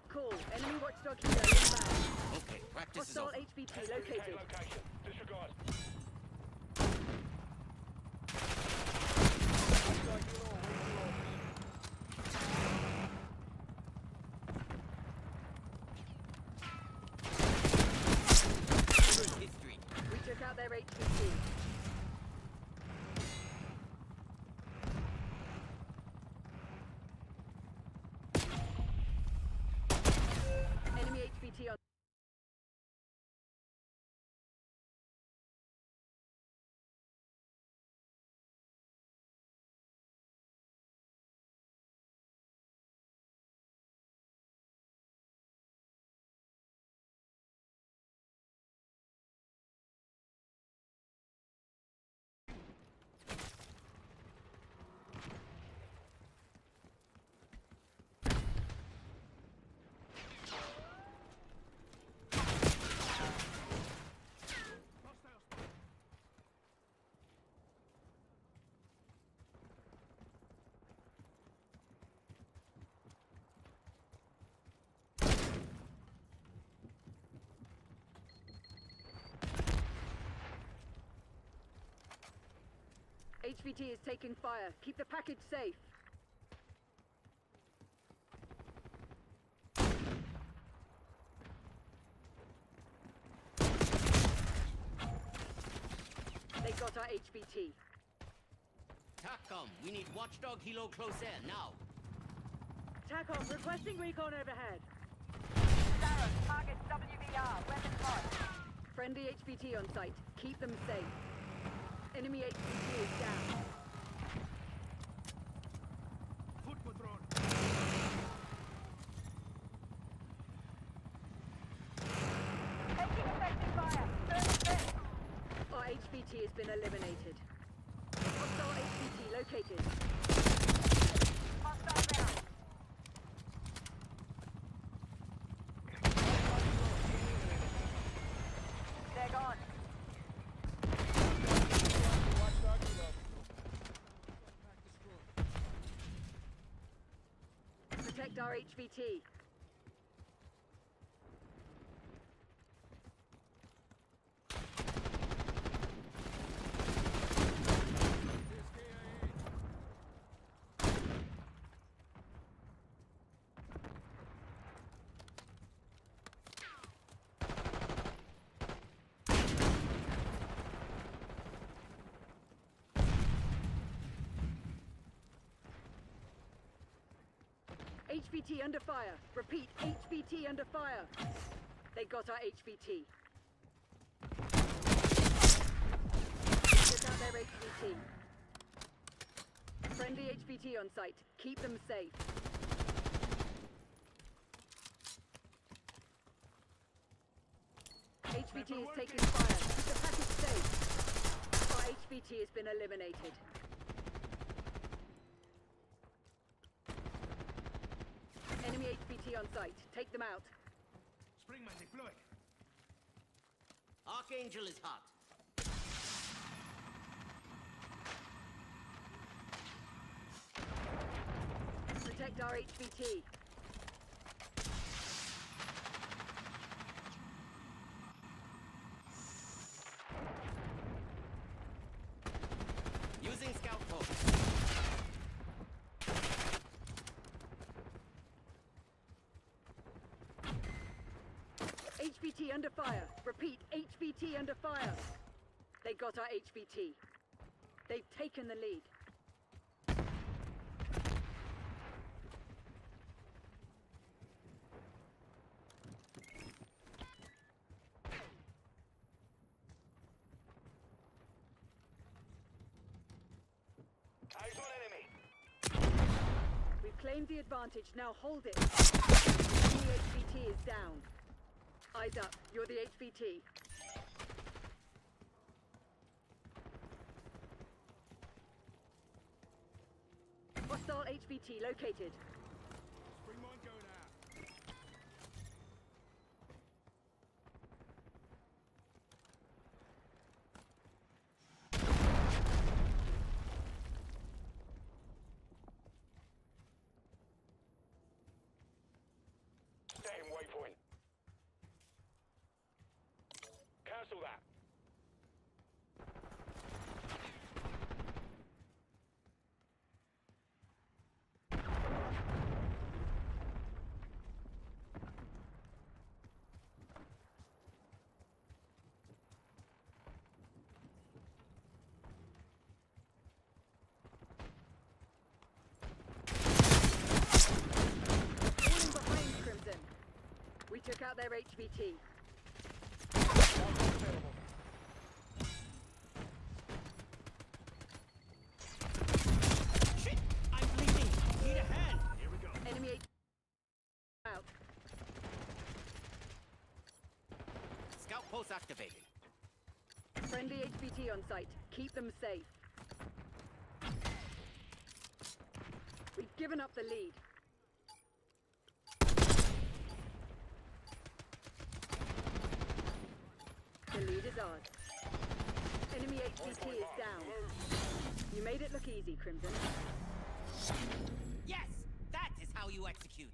Check call. Enemy watchdog helo inbound. Okay, practice is Hostile over. HVT located. Location. Disregard. History. We took out their HVT. Enemy HVT on. HVT is taking fire. Keep the package safe. They got our HVT. TACCOM, we need watchdog helo close air now. TACOM requesting recon overhead. Sarah, target WVR, weapon hot. Friendly HVT on site. Keep them safe. Enemy HVT is down. Foot patrol. Taking effective fire. First set. Our HVT has been eliminated. Hostile HVT located. Hostile down. They're gone. Watchdog helo. Protect our HVT. HVT under fire. Repeat, HVT under fire. They got our HVT. Took out their HVT. Friendly HVT on site. Keep them safe. HVT is taking fire. Keep the package safe. Our HVT has been eliminated. Enemy HVT on site. Take them out. Springman deployed. Archangel is hot. Protect our HVT. Using scout post. HVT under fire. Repeat, HVT under fire. They got our HVT. They've taken the lead. Eyes on enemy. We've claimed the advantage. Now hold it. The HVT is down. Eyes up. You're the HVT. Hostile HVT located. Springman going out. Took out their HVT. Shit! I'm bleeding. Need a hand. Here we go. Enemy H out. Scout post activated. Friendly HVT on site. Keep them safe. We've given up the lead. The lead is ours. Enemy HVT is down. You made it look easy, Crimson. Yes! That is how you execute.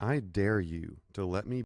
I dare you to let me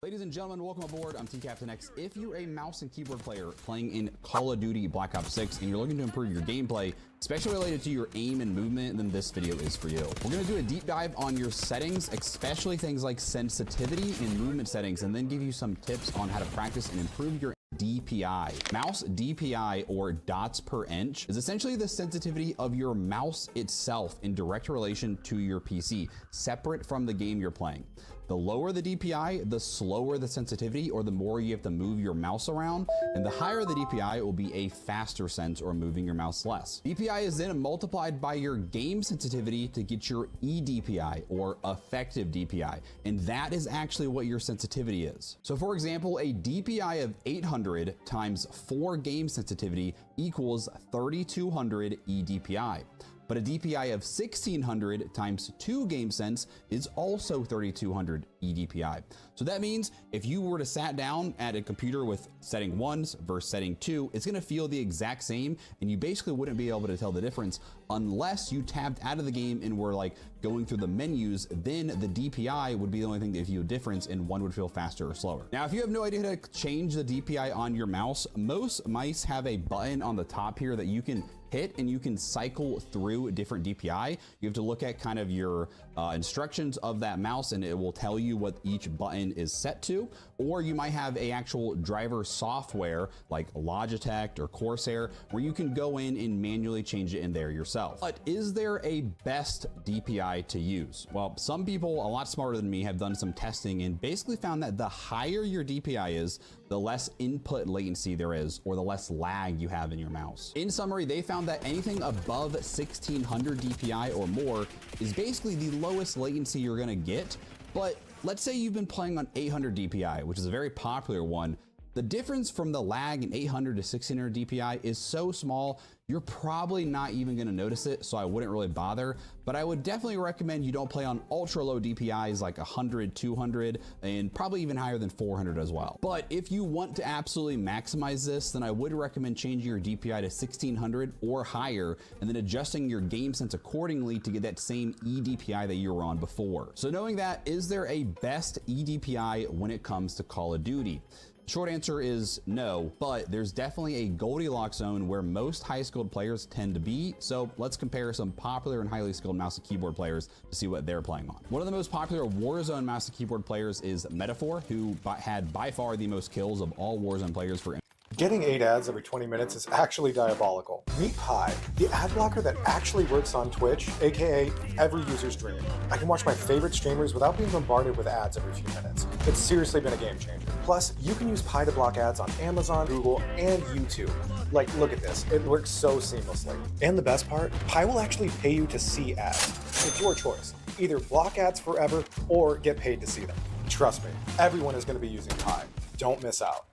Ladies and gentlemen, welcome aboard. I'm T-Captain X. If you're a mouse and keyboard player playing in Call of Duty Black Ops 6 and you're looking to improve your gameplay, especially related to your aim and movement, then this video is for you. We're going to do a deep dive on your settings, especially things like sensitivity and movement settings, and then give you some tips on how to practice and improve your DPI. Mouse DPI, or dots per inch, is essentially the sensitivity of your mouse itself in direct relation to your PC, separate from the game you're playing. The lower the DPI, the slower the sensitivity, or the more you have to move your mouse around, and the higher the DPI, it will be a faster sense or moving your mouse less. DPI is then multiplied by your game sensitivity to get your eDPI, or effective DPI, and that is actually what your sensitivity is. So for example, a DPI of 800 times 4 game sensitivity equals 3200 eDPI. But a DPI of 1600 times 2 game sense is also 3200 eDPI. So that means if you were to sat down at a computer with setting 1s versus setting 2, it's gonna feel the exact same, and you basically wouldn't be able to tell the difference unless you tabbed out of the game and were like going through the menus. Then the DPI would be the only thing that would feel a difference, and one would feel faster or slower. Now, if you have no idea how to change the DPI on your mouse, most mice have a button on the top here that you can hit and you can cycle through different DPI. You have to look at kind of your instructions of that mouse, and it will tell you what each button is set to. Or you might have a actual driver software like Logitech or Corsair where you can go in and manually change it in there yourself. But is there a best DPI to use? Well, some people a lot smarter than me have done some testing and basically found that the higher your DPI is, the less input latency there is, or the less lag you have in your mouse. In summary, they found that anything above 1600 DPI or more is basically the lowest latency you're gonna get. But let's say you've been playing on 800 DPI, which is a very popular one. The difference from the lag in 800 to 1600 DPI is so small, you're probably not even gonna notice it, so I wouldn't really bother. But I would definitely recommend you don't play on ultra low DPIs like 100, 200, and probably even higher than 400 as well. But if you want to absolutely maximize this, then I would recommend changing your DPI to 1600 or higher, and then adjusting your game sense accordingly to get that same eDPI that you were on before. So knowing that, is there a best eDPI when it comes to Call of Duty? Short answer is no, but there's definitely a Goldilocks zone where most high skilled players tend to be. So let's compare some popular and highly skilled mouse and keyboard players to see what they're playing on. One of the most popular Warzone mouse and keyboard players is Metaphor, who had by far the most kills of all Warzone players for Getting 8 ads every 20 minutes is actually diabolical. Meet Pi, the ad blocker that actually works on Twitch, aka every user's dream. I can watch my favorite streamers without being bombarded with ads every few minutes. It's seriously been a game changer. Plus, you can use Pi to block ads on Amazon, Google, and YouTube. Like, look at this. It works so seamlessly. And the best part, Pi will actually pay you to see ads. It's your choice. Either block ads forever or get paid to see them. Trust me, everyone is going to be using Pi. Don't miss out.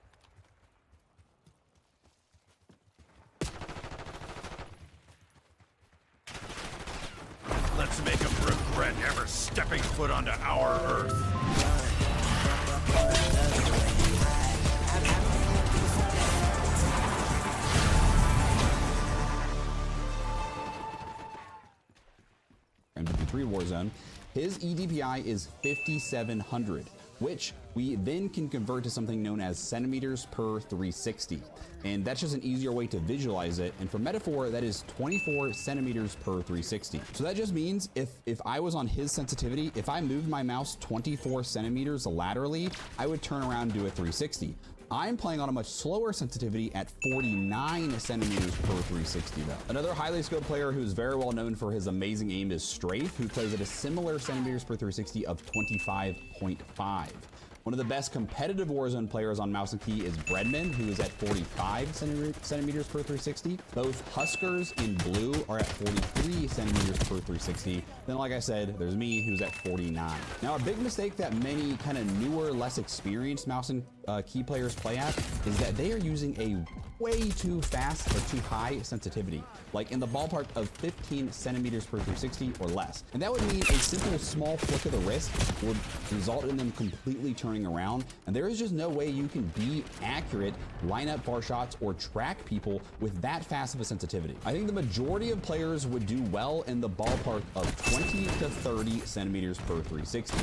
stepping foot onto our Earth. MP3 Warzone, his EDPI is 5,700, which we then can convert to something known as centimeters per 360. And that's just an easier way to visualize it. And for metaphor, that is 24 centimeters per 360. So that just means if I was on his sensitivity, if I moved my mouse 24 centimeters laterally, I would turn around and do a 360. I'm playing on a much slower sensitivity at 49 centimeters per 360 though. Another highly skilled player who's very well known for his amazing aim is Strafe, who plays at a similar centimeters per 360 of 25.5. One of the best competitive Warzone players on mouse and key is Breadman, who is at 45 centimeters per 360. Both Huskers in blue are at 43 centimeters per 360. Then, like I said, there's me, who's at 49. Now, a big mistake that many kind of newer, less experienced mouse and key players play at is that they are using a way too fast or too high sensitivity, like in the ballpark of 15 centimeters per 360 or less. And that would mean a simple small flick of the wrist would result in them completely turning around. And there is just no way you can be accurate, line up bar shots, or track people with that fast of a sensitivity. I think the majority of players would do well in the ballpark of 20 to 30 centimeters per 360.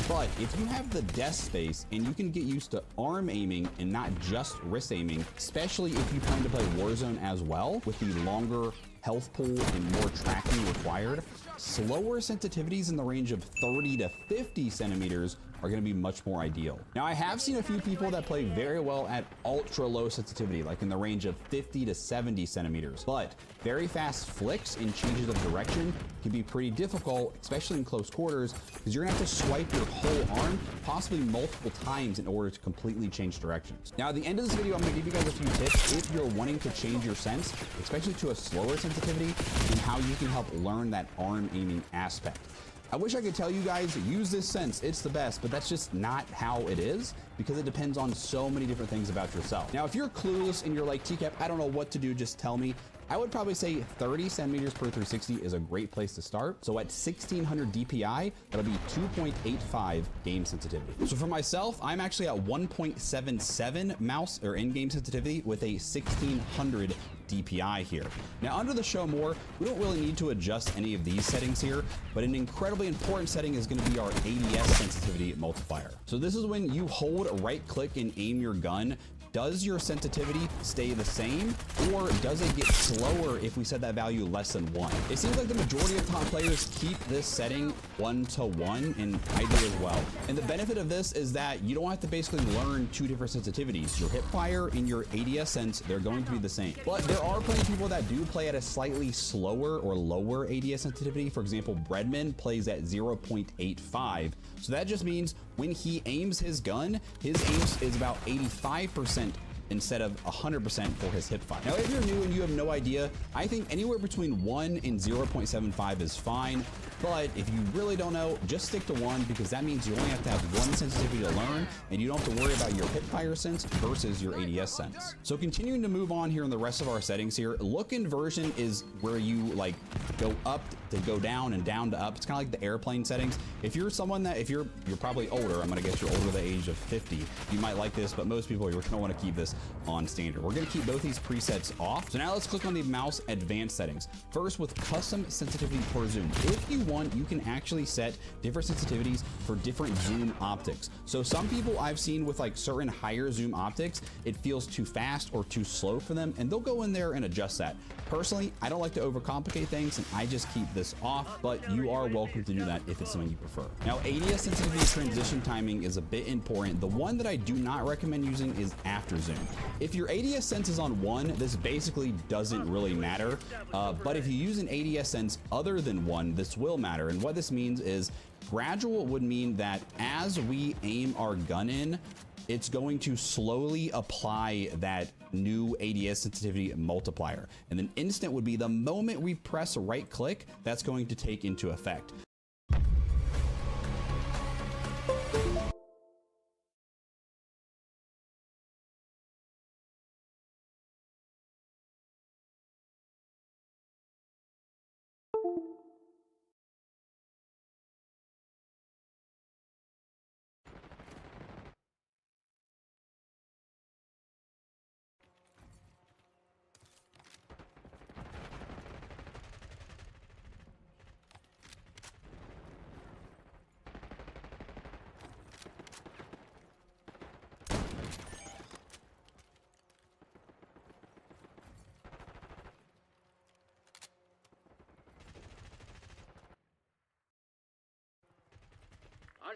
But if you have the desk space and you can get used to arm aiming and not just wrist aiming, especially if you plan to play Warzone as well, with the longer health pool and more tracking required, slower sensitivities in the range of 30 to 50 centimeters are going to be much more ideal. Now, I have seen a few people that play very well at ultra low sensitivity, like in the range of 50 to 70 centimeters, but very fast flicks and changes of direction can be pretty difficult, especially in close quarters, because you're gonna have to swipe your whole arm, possibly multiple times, in order to completely change directions. Now, at the end of this video, I'm gonna give you guys a few tips if you're wanting to change your sense, especially to a slower sensitivity, and how you can help learn that arm aiming aspect. I wish I could tell you guys, use this sense, it's the best, but that's just not how it is, because it depends on so many different things about yourself. Now, if you're clueless and you're like, TCAP, I don't know what to do, just tell me, I would probably say 30 centimeters per 360 is a great place to start. So at 1600 DPI, that'll be 2.85 game sensitivity. So for myself, I'm actually at 1.77 mouse or in-game sensitivity with a 1600 DPI here. Now, under the show more, we don't really need to adjust any of these settings here, but an incredibly important setting is going to be our ADS sensitivity multiplier. So this is when you hold right click and aim your gun. Does your sensitivity stay the same, or does it get slower if we set that value less than 1? It seems like the majority of top players keep this setting 1-to-1, and I do as well. And the benefit of this is that you don't have to basically learn two different sensitivities. Your hip fire and your ADS sense, they're going to be the same. But there are plenty of people that do play at a slightly slower or lower ADS sensitivity. For example, Breadman plays at 0.85. So that just means when he aims his gun, his aim is about 85% instead of 100% for his hip fire. Now, if you're new and you have no idea, I think anywhere between 1 and 0.75 is fine. But if you really don't know, just stick to 1, because that means you only have to have one sensitivity to learn, and you don't have to worry about your hip fire sense versus your ADS sense. So continuing to move on here in the rest of our settings here, look inversion is where you like go up to go down and down to up. It's kind of like the airplane settings. If you're someone that, if you're probably older, I'm gonna guess you're over the age of 50, you might like this, but most people, you're gonna wanna keep this on standard. We're gonna keep both these presets off. So now let's click on the mouse advanced settings. First, with custom sensitivity per zoom. If you want, you can actually set different sensitivities for different zoom optics. So some people I've seen with like certain higher zoom optics, it feels too fast or too slow for them, and they'll go in there and adjust that. Personally, I don't like to overcomplicate things, and I just keep this off, but you are welcome to do that if it's something you prefer. Now, ADS sensitivity transition timing is a bit important. The one that I do not recommend using is after zoom. If your ADS sense is on 1, this basically doesn't really matter. But if you use an ADS sense other than 1, this will matter. And what this means is gradual would mean that as we aim our gun in, it's going to slowly apply that new ADS sensitivity multiplier. And then instant would be the moment we press right click, that's going to take into effect.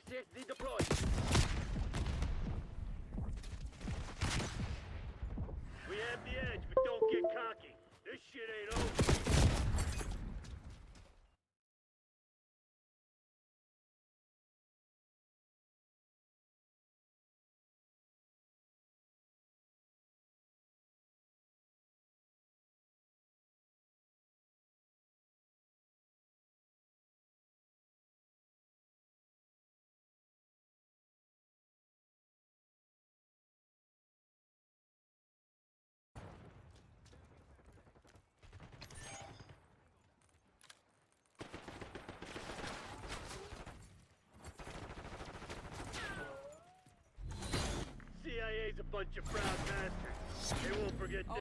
safety deployed. We have the edge, but don't get cocky. This shit ain't over. CIA's a bunch of proud bastards. They won't forget this.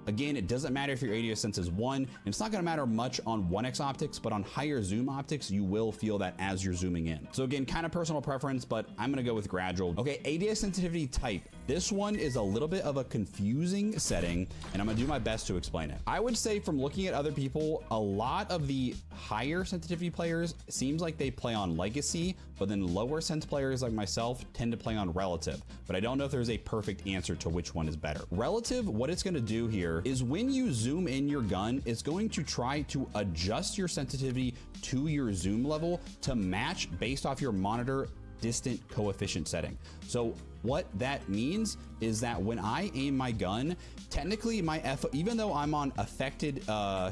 Again, it doesn't matter if your ADS sense is 1, and it's not going to matter much on 1x optics, but on higher zoom optics, you will feel that as you're zooming in. So again, kind of personal preference, but I'm going to go with gradual. Okay, ADS sensitivity type. This one is a little bit of a confusing setting, and I'm going to do my best to explain it. I would say from looking at other people, a lot of the higher sensitivity players seems like they play on legacy, but then lower sense players like myself tend to play on relative. But I don't know if there's a perfect answer to which one is better. Relative, what it's going to do here is when you zoom in your gun, it's going to try to adjust your sensitivity to your zoom level to match based off your monitor distant coefficient setting. So what that means is that when I aim my gun, technically my even though I'm on affected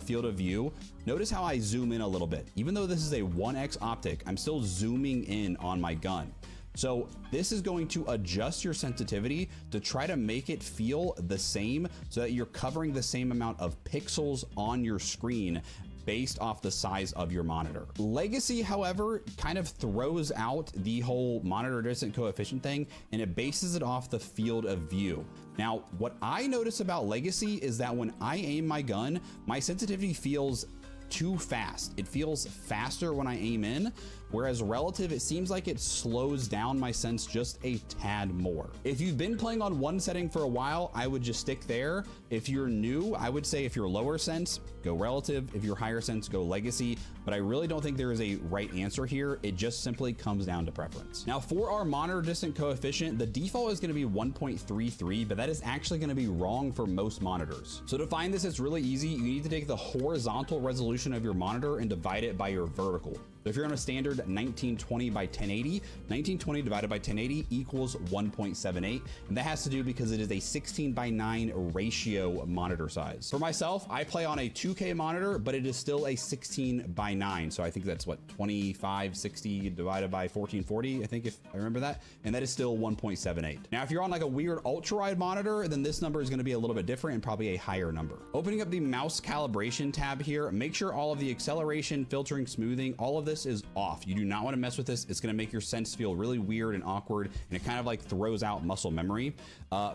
field of view, notice how I zoom in a little bit. Even though this is a 1x optic, I'm still zooming in on my gun. So this is going to adjust your sensitivity to try to make it feel the same so that you're covering the same amount of pixels on your screen based off the size of your monitor. Legacy, however, kind of throws out the whole monitor distant coefficient thing, and it bases it off the field of view. Now, what I notice about Legacy is that when I aim my gun, my sensitivity feels too fast. It feels faster when I aim in, whereas relative, it seems like it slows down my sense just a tad more. If you've been playing on one setting for a while, I would just stick there. If you're new, I would say if you're lower sense, go relative. If you're higher sense, go legacy. But I really don't think there is a right answer here. It just simply comes down to preference. Now for our monitor distant coefficient, the default is going to be 1.33, but that is actually going to be wrong for most monitors. So to find this, it's really easy. You need to take the horizontal resolution of your monitor and divide it by your vertical. So if you're on a standard 1920 by 1080, 1920 divided by 1080 equals 1.78. And that has to do because it is a 16:9 ratio monitor size. For myself, I play on a 2K monitor, but it is still a 16:9. So I think that's what, 2560 divided by 1440, I think, if I remember that. And that is still 1.78. Now, if you're on like a weird ultra wide monitor, then this number is going to be a little bit different and probably a higher number. Opening up the mouse calibration tab here, make sure all of the acceleration, filtering, smoothing, all of this is off. You do not want to mess with this. It's going to make your sense feel really weird and awkward, and it kind of like throws out muscle memory.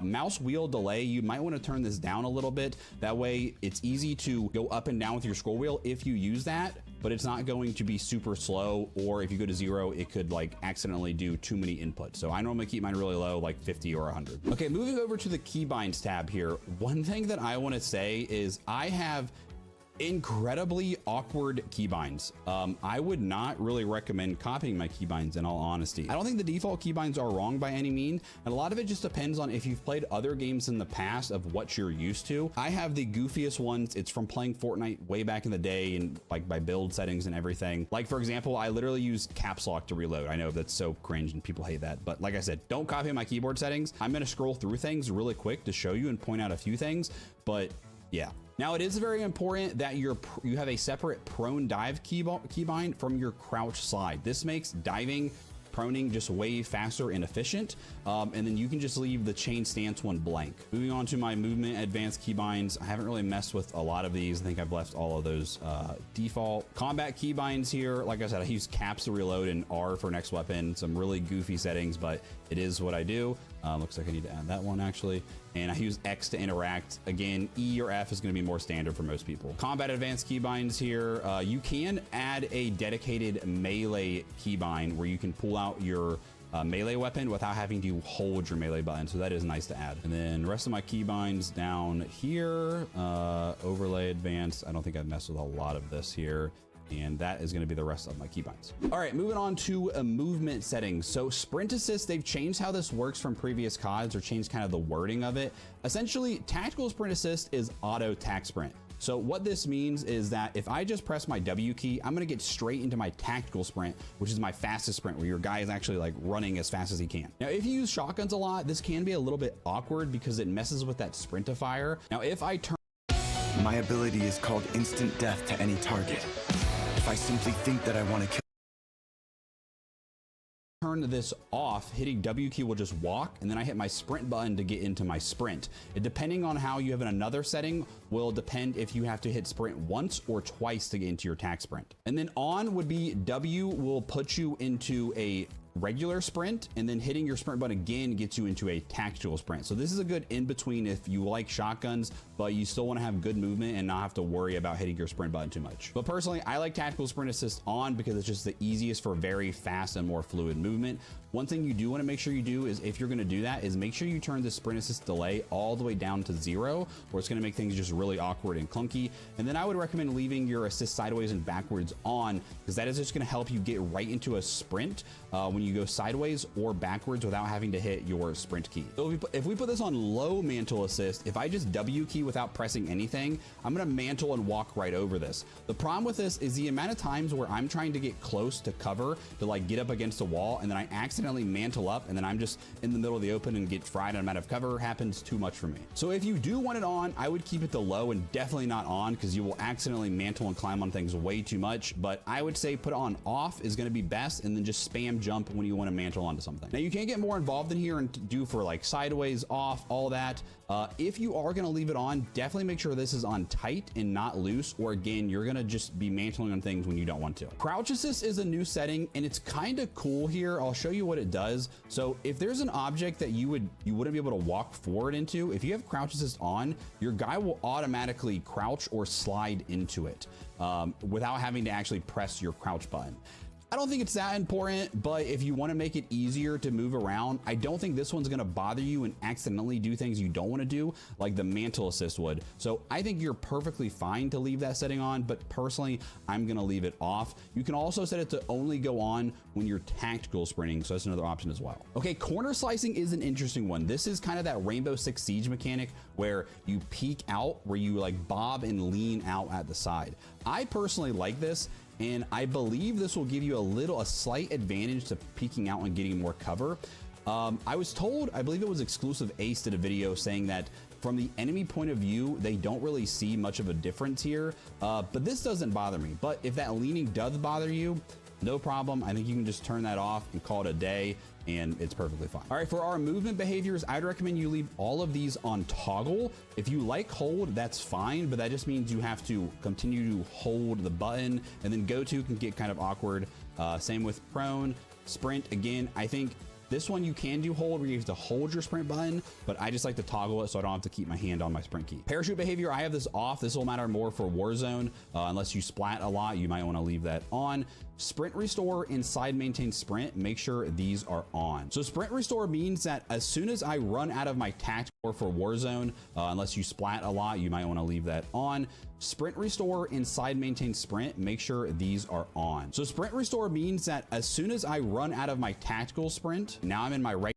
Mouse wheel delay, you might want to turn this down a little bit. That way it's easy to go up and down with your scroll wheel if you use that, but it's not going to be super slow, or if you go to 0, it could like accidentally do too many inputs. So I normally keep mine really low, like 50 or 100. Okay, moving over to the keybinds tab here. One thing that I want to say is I have incredibly awkward keybinds. I would not really recommend copying my keybinds in all honesty. I don't think the default keybinds are wrong by any means, and a lot of it just depends on if you've played other games in the past of what you're used to. I have the goofiest ones. It's from playing Fortnite way back in the day and like by build settings and everything. Like for example, I literally use caps lock to reload. I know that's so cringe and people hate that, but like I said, don't copy my keyboard settings. I'm gonna scroll through things really quick to show you and point out a few things, but yeah. Now it is very important that you have a separate prone dive keybind from your crouch slide. This makes diving proning just way faster and efficient. And then you can just leave the chain stance one blank. Moving on to my movement advanced keybinds. I haven't really messed with a lot of these. I think I've left all of those default. Combat keybinds here, like I said, I use caps to reload and R for next weapon. Some really goofy settings, but it is what I do. Looks like I need to add that one actually. And I use X to interact. Again, E or F is going to be more standard for most people. Combat advanced keybinds here. You can add a dedicated melee keybind where you can pull out your melee weapon without having to hold your melee button. So that is nice to add. And then the rest of my keybinds down here, overlay advanced. I don't think I've messed with a lot of this here. And that is going to be the rest of my keybinds. All right, moving on to movement settings. So sprint assist, they've changed how this works from previous CODs, or changed kind of the wording of it. Essentially, tactical sprint assist is auto tac sprint. So what this means is that if I just press my W key, I'm going to get straight into my tactical sprint, which is my fastest sprint, where your guy is actually like running as fast as he can. Now, if you use shotguns a lot, this can be a little bit awkward because it messes with that sprintifier. Now, if I turn... My ability is called instant death to any target. If I simply think that I want to kill... turn this off, hitting W key will just walk, and then I hit my sprint button to get into my sprint. Depending on how you have another setting will depend if you have to hit sprint once or twice to get into your tac sprint. And then on would be W will put you into a regular sprint, and then hitting your sprint button again gets you into a tactical sprint. So this is a good in between if you like shotguns, but you still want to have good movement and not have to worry about hitting your sprint button too much. But personally, I like tactical sprint assist on because it's just the easiest for very fast and more fluid movement. One thing you do want to make sure you do is, if you're going to do that, is make sure you turn the sprint assist delay all the way down to 0, or it's going to make things just really awkward and clunky. And then I would recommend leaving your assist sideways and backwards on, because that is just going to help you get right into a sprint when you go sideways or backwards without having to hit your sprint key. So if we put this on low mantle assist, if I just W key without pressing anything, I'm going to mantle and walk right over this. The problem with this is the amount of times where I'm trying to get close to cover to like get up against a wall, and then I accidentally mantle up, and then I'm just in the middle of the open and get fried and I'm out of cover, happens too much for me. So if you do want it on, I would keep it to low and definitely not on, because you will accidentally mantle and climb on things way too much. But I would say put it on off is going to be best, and then just spam jump when you want to mantle onto something. Now you can get more involved in here and do for like sideways, off, all that. If you are going to leave it on, definitely make sure this is on tight and not loose, or again, you're going to just be mantling on things when you don't want to. Crouch assist is a new setting, and it's kind of cool here. I'll show you what it does. So if there's an object that you wouldn't be able to walk forward into, if you have crouch assist on, your guy will automatically crouch or slide into it without having to actually press your crouch button. I don't think it's that important, but if you want to make it easier to move around, I don't think this one's going to bother you and accidentally do things you don't want to do, like the mantle assist would. So I think you're perfectly fine to leave that setting on, but personally, I'm going to leave it off. You can also set it to only go on when you're tactical sprinting, so that's another option as well. Okay, corner slicing is an interesting one. This is kind of that Rainbow Six Siege mechanic where you peek out, where you like bob and lean out at the side. I personally like this, and I believe this will give you a slight advantage to peeking out and getting more cover. I was told, I believe it was Exclusive Ace did a video saying that from the enemy point of view, they don't really see much of a difference here, but this doesn't bother me. But if that leaning does bother you, no problem. I think you can just turn that off and call it a day, and it's perfectly fine. All right, for our movement behaviors, I'd recommend you leave all of these on toggle. If you like hold, that's fine, but that just means you have to continue to hold the button, and then go to can get kind of awkward. Same with prone, sprint. Again, I think this one you can do hold, where you have to hold your sprint button, but I just like to toggle it so I don't have to keep my hand on my sprint key. Parachute behavior, I have this off. This will matter more for Warzone. Unless you splat a lot, you might want to leave that on. Sprint restore and side maintain sprint, make sure these are on. So sprint restore means that as soon as I run out of my tactical, or for Warzone, unless you splat a lot, you might want to leave that on. Sprint restore and side maintain sprint, make sure these are on. So sprint restore means that as soon as I run out of my tactical sprint, now I'm in my regular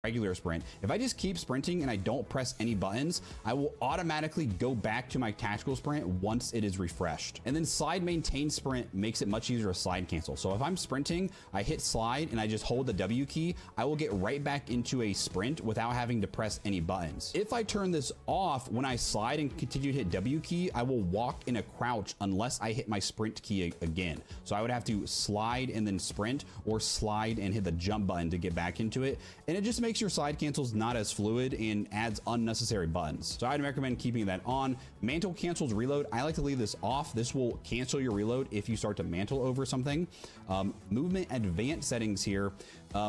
regular sprint. If I just keep sprinting and I don't press any buttons, I will automatically go back to my tactical sprint once it is refreshed. And then slide maintain sprint makes it much easier to slide cancel. So if I'm sprinting, I hit slide and I just hold the W key, I will get right back into a sprint without having to press any buttons. If I turn this off, when I slide and continue to hit W key, I will walk in a crouch unless I hit my sprint key again. So I would have to slide and then sprint, or slide and hit the jump button to get back into it. And it just makes your slide cancels not as fluid and adds unnecessary buttons. So I'd recommend keeping that on. Mantle cancels reload. I like to leave this off. This will cancel your reload if you start to mantle over something. Movement advanced settings here.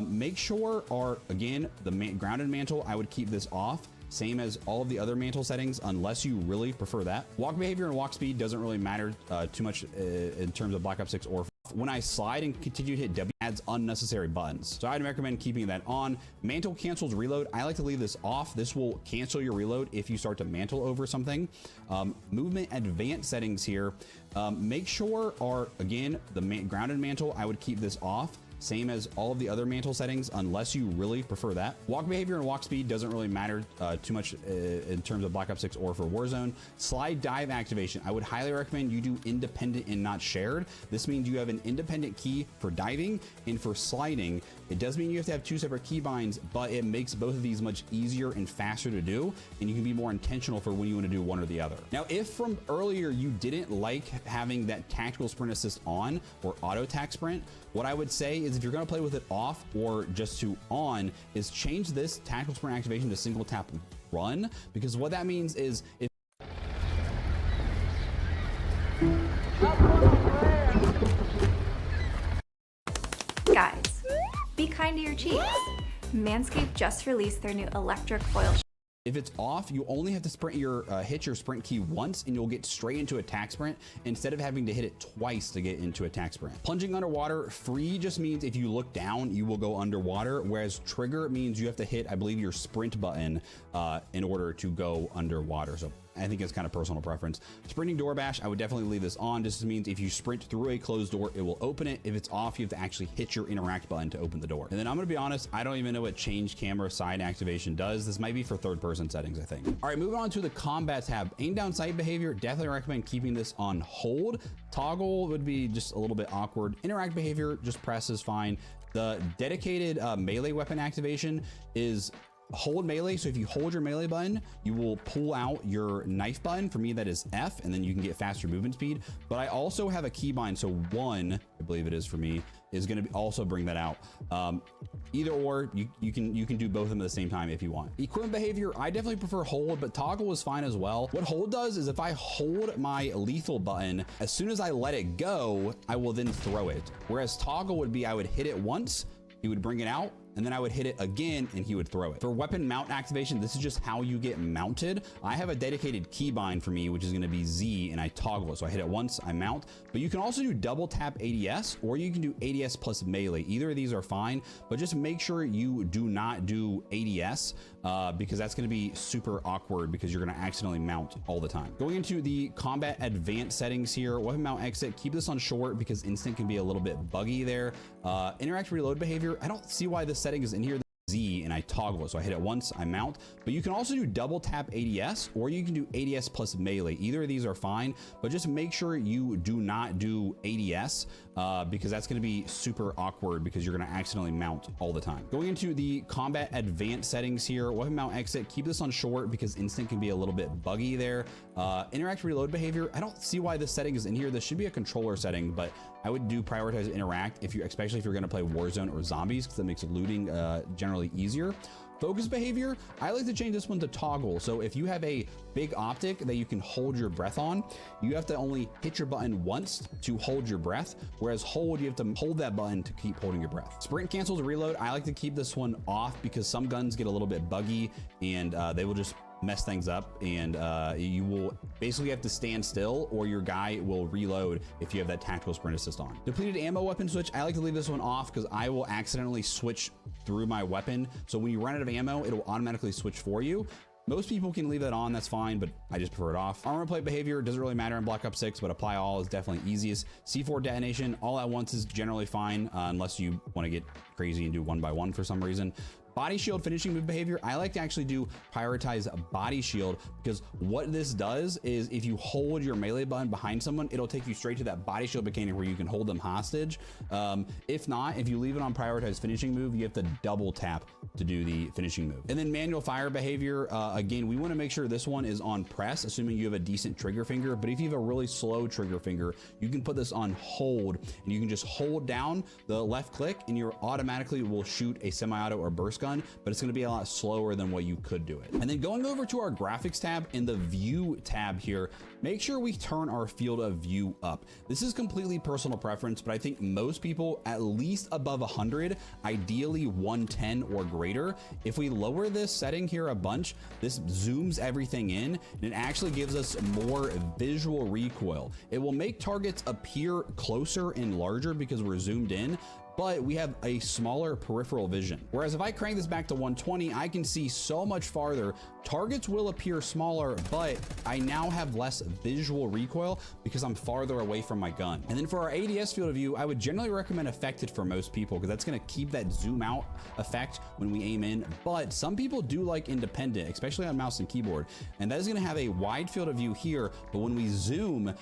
Make sure are, again, the grounded mantle, I would keep this off. Same as all of the other mantle settings, unless you really prefer that. Walk behavior and walk speed doesn't really matter too much in terms of Black Ops 6 or when I slide and continue to hit W, adds unnecessary buttons. So I'd recommend keeping that on. Mantle cancels reload. I like to leave this off. This will cancel your reload if you start to mantle over something. Movement advanced settings here. Make sure are, again, the grounded mantle, I would keep this off. Same as all of the other mantle settings, unless you really prefer that. Walk behavior and walk speed doesn't really matter too much in terms of Black Ops 6 or for Warzone. Slide dive activation. I would highly recommend you do independent and not shared. This means you have an independent key for diving and for sliding. It does mean you have to have two separate keybinds, but it makes both of these much easier and faster to do, and you can be more intentional for when you want to do one or the other. Now, if from earlier you didn't like having that tactical sprint assist on or auto tac sprint, what I would say is if you're going to play with it off or just to on, is change this tactical sprint activation to single tap run, because what that means is if Guys, be kind to your cheeks. Manscaped just released their new electric foil. If it's off, you only have to sprint your hit your sprint key once and you'll get straight into attack sprint instead of having to hit it twice to get into attack sprint. Plunging underwater, free just means if you look down, you will go underwater, whereas trigger means you have to hit, I believe, your sprint button in order to go underwater. So I think it's kind of personal preference. Sprinting door bash, I would definitely leave this on. This means if you sprint through a closed door, it will open it. If it's off, you have to actually hit your interact button to open the door. And then I'm gonna be honest, I don't even know what change camera side activation does. This might be for third person settings, I think. All right, moving on to the combat tab. Aim down sight behavior, definitely recommend keeping this on hold. Toggle would be just a little bit awkward. Interact behavior, just press is fine. The dedicated melee weapon activation is hold melee. So if you hold your melee button, you will pull out your knife button. For me, that is F, and then you can get faster movement speed. But I also have a keybind, so 1, I believe it is for me, is going to also bring that out. Either or, you can do both of them at the same time if you want. Equipment behavior, I definitely prefer hold, but toggle is fine as well. What hold does is if I hold my lethal button, as soon as I let it go, I will then throw it. Whereas toggle would be I would hit it once, he would bring it out, and then I would hit it again and he would throw it. For weapon mount activation, this is just how you get mounted. I have a dedicated keybind for me, which is going to be Z, and I toggle it. So I hit it once, I mount, but you can also do double tap ADS, or you can do ADS plus melee. Either of these are fine, but just make sure you do not do ADS because that's going to be super awkward because you're going to accidentally mount all the time. Going into the combat advanced settings here, weapon mount exit, keep this on short because instant can be a little bit buggy there. Interact reload behavior, I don't see why this setting is in here. Z, and I toggle it. So I hit it once, I mount, but you can also do double tap ADS, or you can do ADS plus melee. Either of these are fine, but just make sure you do not do ADS because that's going to be super awkward because you're going to accidentally mount all the time. Going into the combat advanced settings here, weapon mount exit, keep this on short because instant can be a little bit buggy there. Interact reload behavior, I don't see why this setting is in here. This should be a controller setting, but I would do prioritize interact if you, especially if you're going to play Warzone or zombies, because that makes looting generally easier. Focus behavior, I like to change this one to toggle. So if you have a big optic that you can hold your breath on, you have to only hit your button once to hold your breath, whereas hold, you have to hold that button to keep holding your breath. Sprint cancels reload, I like to keep this one off because some guns get a little bit buggy and they will just mess things up, and you will basically have to stand still or your guy will reload if you have that tactical sprint assist on. Depleted ammo weapon switch, I like to leave this one off because I will accidentally switch through my weapon. So when you run out of ammo, it'll automatically switch for you. Most people can leave that on, that's fine, but I just prefer it off. Armor plate behavior doesn't really matter in Black Ops 6, but apply all is definitely easiest. C4 detonation, all at once is generally fine, unless you want to get crazy and do one by one for some reason. Body shield finishing move behavior, I like to actually do prioritize body shield, because what this does is if you hold your melee button behind someone, it'll take you straight to that body shield mechanic where you can hold them hostage. If not, if you leave it on prioritize finishing move, you have to double tap to do the finishing move. And then manual fire behavior, again, we want to make sure this one is on press, assuming you have a decent trigger finger. But if you have a really slow trigger finger, you can put this on hold, and you can just hold down the left click and you automatically will shoot a semi-auto or burst gun, but it's going to be a lot slower than what you could do it. And then going over to our graphics tab, in the view tab here, make sure we turn our field of view up. This is completely personal preference, but I think most people at least above 100, ideally 110 or greater. If we lower this setting here a bunch, this zooms everything in and it actually gives us more visual recoil. It will make targets appear closer and larger because we're zoomed in, but we have a smaller peripheral vision. Whereas if I crank this back to 120, I can see so much farther. Targets will appear smaller, but I now have less visual recoil because I'm farther away from my gun. And then for our ADS field of view, I would generally recommend affected for most people, because that's gonna keep that zoom out effect when we aim in. But some people do like independent, especially on mouse and keyboard. And that is gonna have a wide field of view here, but when we zoom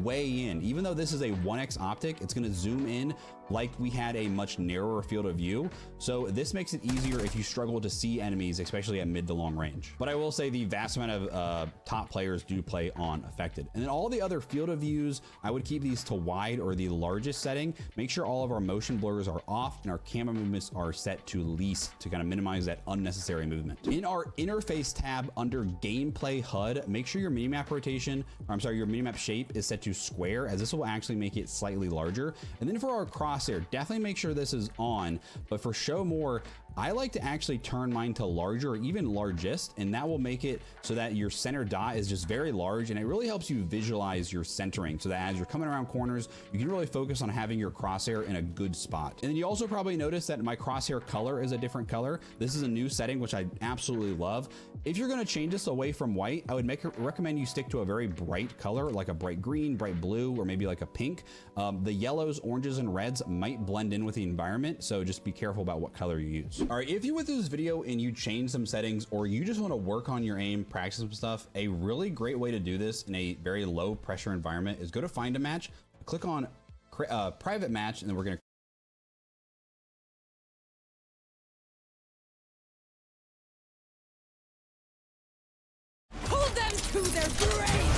way in. Even though this is a 1x optic, it's gonna zoom in like we had a much narrower field of view. So this makes it easier if you struggle to see enemies, especially at mid to long range. But I will say the vast amount of top players do play on affected. And then all the other field of views, I would keep these to wide or the largest setting. Make sure all of our motion blurs are off and our camera movements are set to least to kind of minimize that unnecessary movement. In our interface tab under gameplay HUD, make sure your minimap rotation, or I'm sorry, your minimap shape is set to square, as this will actually make it slightly larger. And then for our crosshair, definitely make sure this is on, but for show more, I like to actually turn mine to larger or even largest, and that will make it so that your center dot is just very large, and it really helps you visualize your centering so that as you're coming around corners, you can really focus on having your crosshair in a good spot. And then you also probably notice that my crosshair color is a different color. This is a new setting, which I absolutely love. If you're gonna change this away from white, I would recommend you stick to a very bright color, like a bright green, bright blue, or maybe like a pink. The yellows, oranges, and reds might blend in with the environment, so just be careful about what color you use. All right, if you went through this video and you changed some settings, or you just want to work on your aim, practice some stuff, a really great way to do this in a very low pressure environment is go to find a match, click on private match, and then we're going to Hold them to their grave!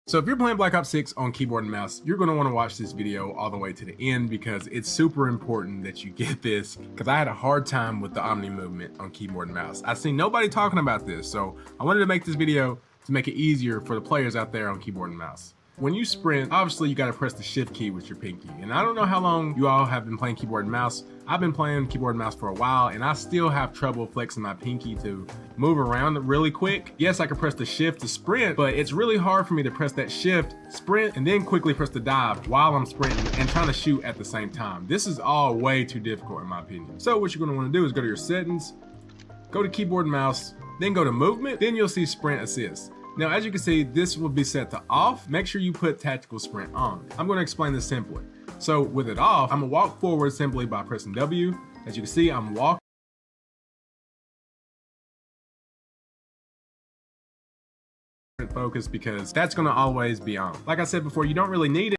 So if you're playing Black Ops 6 on keyboard and mouse, you're going to want to watch this video all the way to the end, because it's super important that you get this, because I had a hard time with the Omni movement on keyboard and mouse. I've seen nobody talking about this, so I wanted to make this video to make it easier for the players out there on keyboard and mouse. When you sprint, obviously you got to press the shift key with your pinky. And I don't know how long you all have been playing keyboard and mouse. I've been playing keyboard and mouse for a while, and I still have trouble flexing my pinky to move around really quick. Yes, I can press the shift to sprint, but it's really hard for me to press that shift, sprint, and then quickly press the dive while I'm sprinting and trying to shoot at the same time. This is all way too difficult in my opinion. So what you're going to want to do is go to your settings, go to keyboard and mouse, then go to movement, then you'll see sprint assist. Now, as you can see, this will be set to off. Make sure you put tactical sprint on. I'm going to explain this simply. So with it off, I'm gonna walk forward simply by pressing W. As you can see, I'm walking focus, because that's gonna always be on. Like I said before, you don't really need it.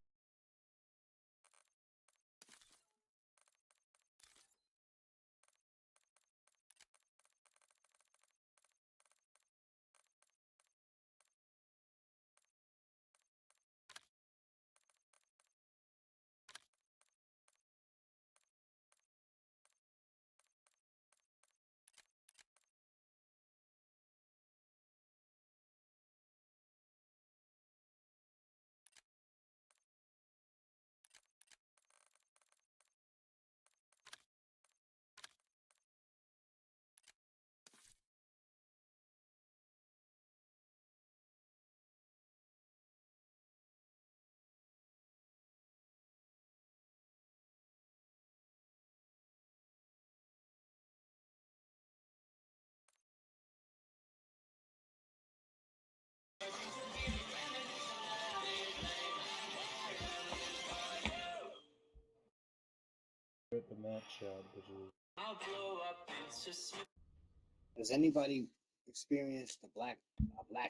Has anybody experienced a black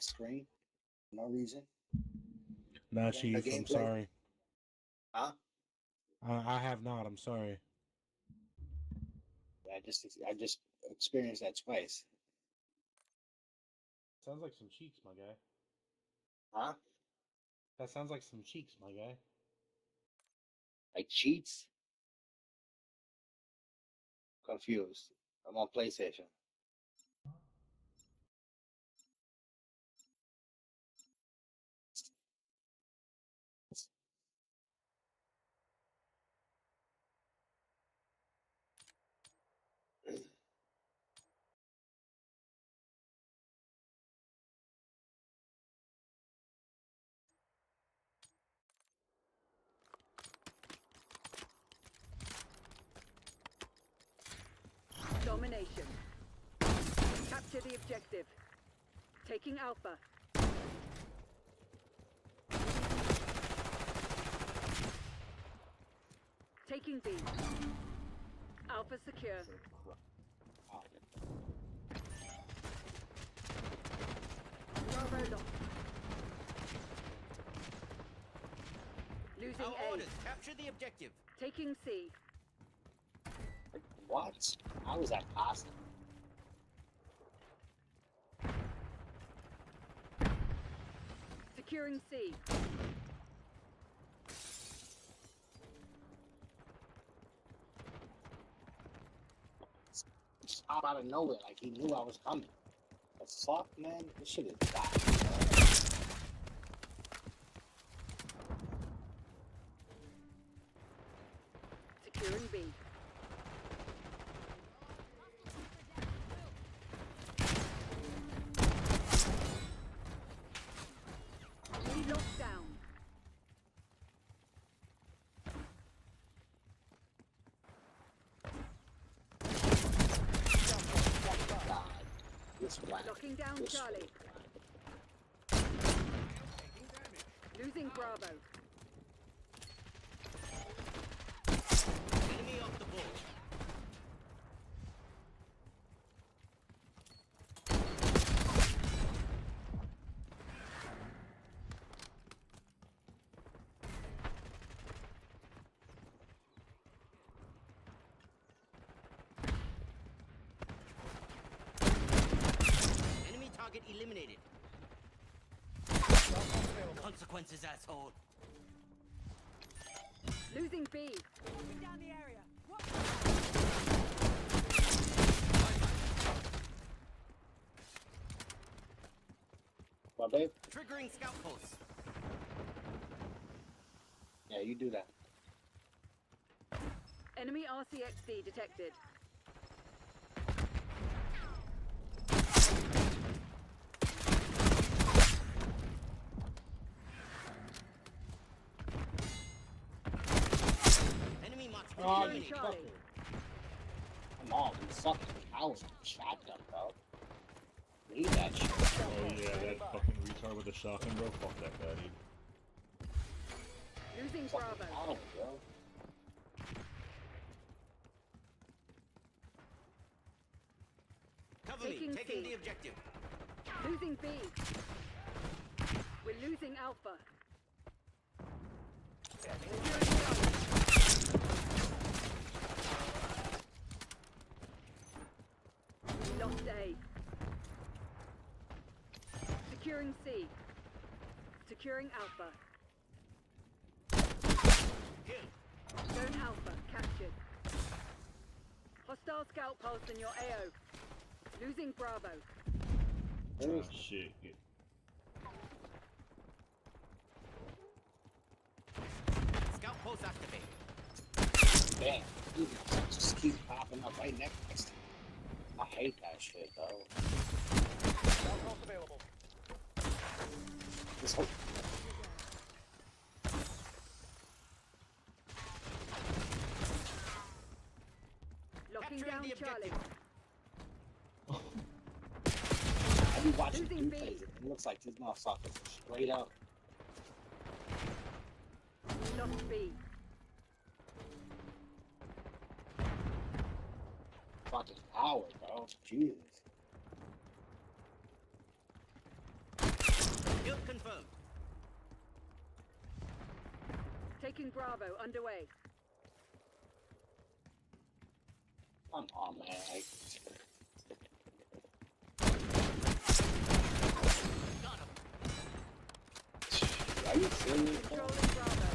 screen for no reason? Not Chief, I'm gameplay? sorry. Huh? I have not, I'm sorry. I just experienced that twice. Sounds like some cheeks, my guy. Huh? That sounds like some cheeks, my guy. Like cheats? Confused. I'm on PlayStation. Domination. Capture the objective. Taking Alpha. Taking B. Alpha secure. Bravo lost. Losing Our A. orders. Capture the objective. Taking C. What? How is that possible? Securing C. Just out of nowhere, like he knew I was coming. The fuck, man? This shit is bad. Securing B. We locked down. Locking down Charlie. Losing Bravo. Enemy off the board. Enemy target eliminated. Consequences, asshole. Losing B. Down the area. What, babe? Triggering scout posts. Yeah, you do that. Enemy RCXD detected. Enemy marks Oh, you eliminated. Charlie. Come on, you fucking cows with a shotgun, bro. Leave that shit. Oh yeah, that fucking retard with the shotgun, bro. Fuck that guy, dude. Losing Fucking Bravo. cow, bro. Cover me. Taking Taking C. the objective. Losing B. We're losing Alpha. Lost A. Securing C. Securing Alpha. Kill. Zone Alpha captured. Hostile scout pulse in your AO. Losing Bravo. Oh shit. Scout post activate. Damn, dude, just keep popping up right next to me. I hate that shit, though. available. This whole Locking Capturing down the Charlie. I be watching Losing B. replays. It looks like these motherfuckers are straight up. Lost B. tower, bro. Jesus. Kill confirmed. Taking Bravo underway. Come on, man. Got him. Are you serious, bro? Controlling Bravo.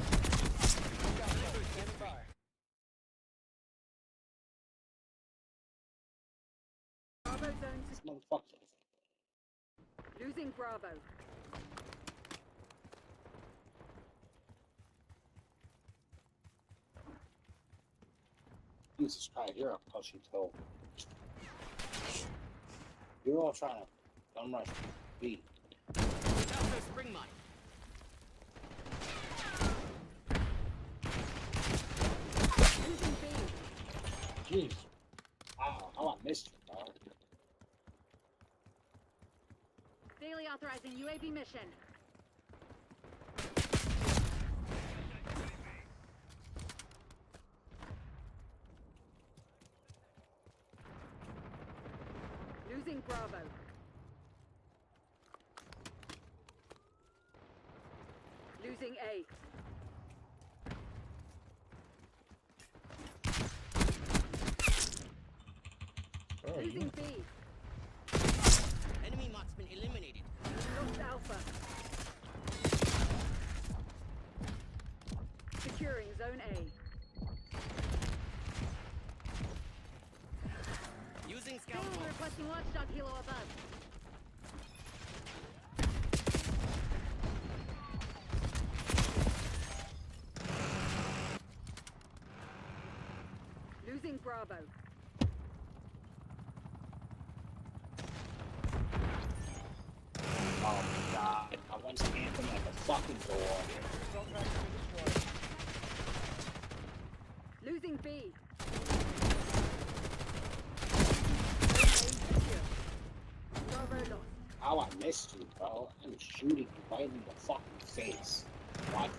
Bravo zone This motherfucker. losing Bravo. Jesus Christ, you're a pushy toe. You're all trying to dumb rush B. Without no spring mine. Losing B. Jeez. Wow, how I missed you, bro. Daily authorizing UAV mission. Losing Bravo. Losing A. Losing B. Enemy marksman eliminated. Lost Alpha. Securing Zone A. Using scout Daily bombs. requesting watchdog helo above. Losing Bravo. Oh my god. I went to Anthem at the fucking door. Losing B. Bravo lost. How I missed you, bro. I'm shooting you right in the fucking face. What?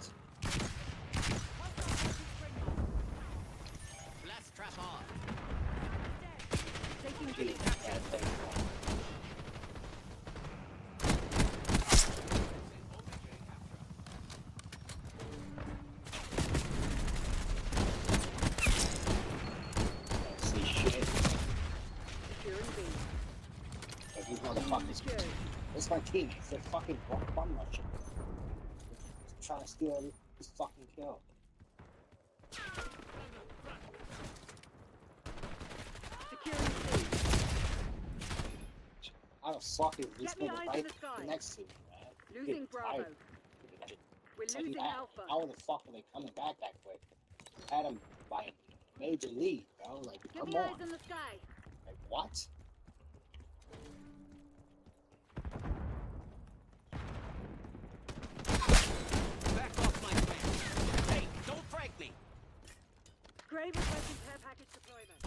Blast trap off. Taking B. Jeez, yeah, thank you. See shit. Securing B. Like these motherfuckers. Secured. It's my teammates. They're fucking bum rushing. They're trying to steal this fucking kill. Securing C. How the fuck is this Get me nigga eyes in right the sky. next to me, man? Losing Getting Bravo. tired. We're It's like, losing Alpha. how the fuck are they coming back that quick? Had him by major league, bro. Like, Get come me eyes on. in the sky. Like, what? Back off, my friend. Hey, don't frag me. Gray requesting care package deployment.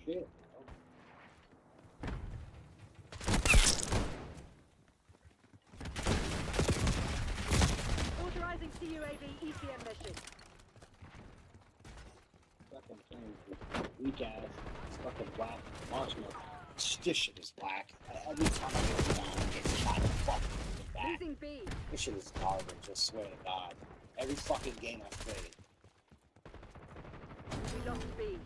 Shit, bro. Authorizing CUAV ECM mission. Fucking thing. Weak ass. It's fucking black. Marshmallow. This shit is black. Every time I go down, it gets shot in the fucking back. Losing B. This shit is garbage, I swear to God. Every fucking game I've played. We lost B.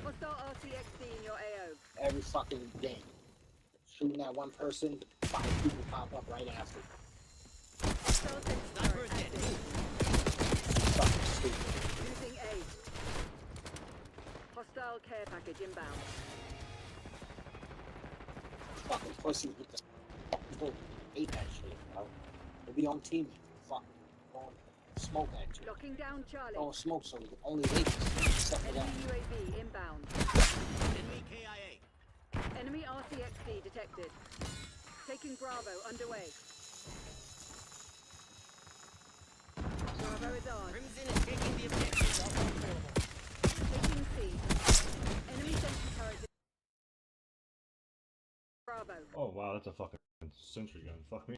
Hostile RCXD in your AO. Every fucking game. Shooting at one person, 5 people pop up right after. Hostile Sniper sentry dead. Fucking stupid. Losing A. Hostile care package inbound. Fucking pussies with the fucking hate that shit, bro. They'll be on team. Fucking going smoke at you. Locking down Charlie. Don't smoke, so only they can stuff it Enemy out. UAV inbound. Enemy KIA. Enemy RCXD detected. Taking Bravo underway. Bravo is on. Crimson is taking the objective. Taking C. Enemy sentry turret. Bravo. Oh wow, that's a fucking sentry gun. Fuck me.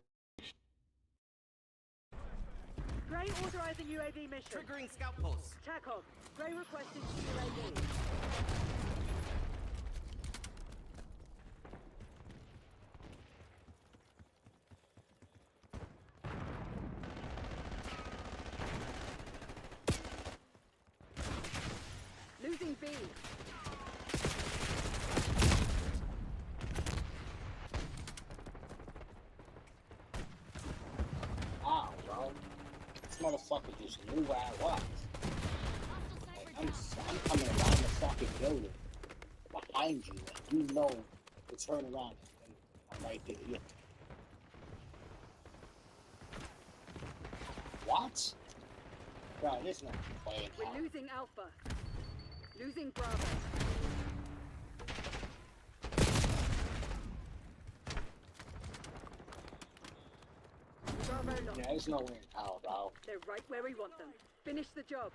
Gray authorizing UAV mission. Triggering scout post. TACOM. Gray requesting UAV. Losing B. Wow, bro. This motherfucker just knew where I was. Like, I'm coming around the fucking building behind you, and you know to turn around and I'm right there. Yeah. What? Bro, this not playing out. We're losing Alpha. Losing Bravo. Bravo lost. Yeah, there's no way in hell, bro. They're right where we want them. Finish the job.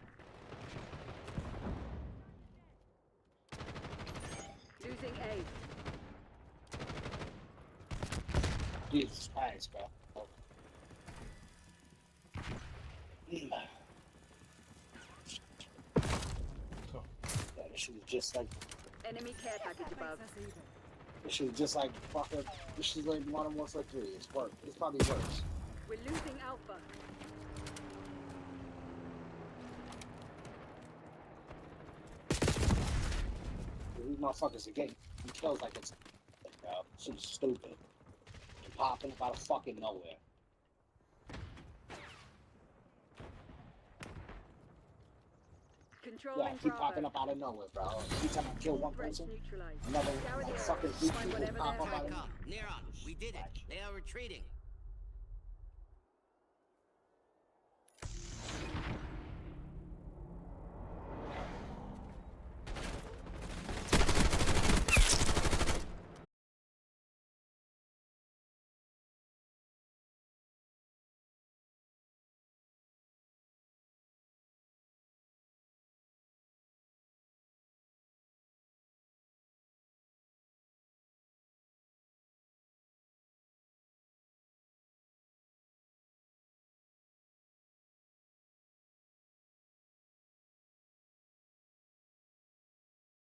Losing A. Jesus Christ, bro. Yeah, this shit is just like. Enemy care package above. This shit is just like fucking. This shit is like Modern Warfare 3. It's worse. It's probably worse. We're losing Alpha. These motherfuckers are getting kills like it's. Bro, shit is stupid. They're popping up out of fucking nowhere. Controlling Yeah, keep Bravo. popping up out of nowhere, bro. Every time I kill one Threat person, neutralized. another Scour the like, area. fucking three Find people whatever pop they're up out of Near on. We did it. They are retreating.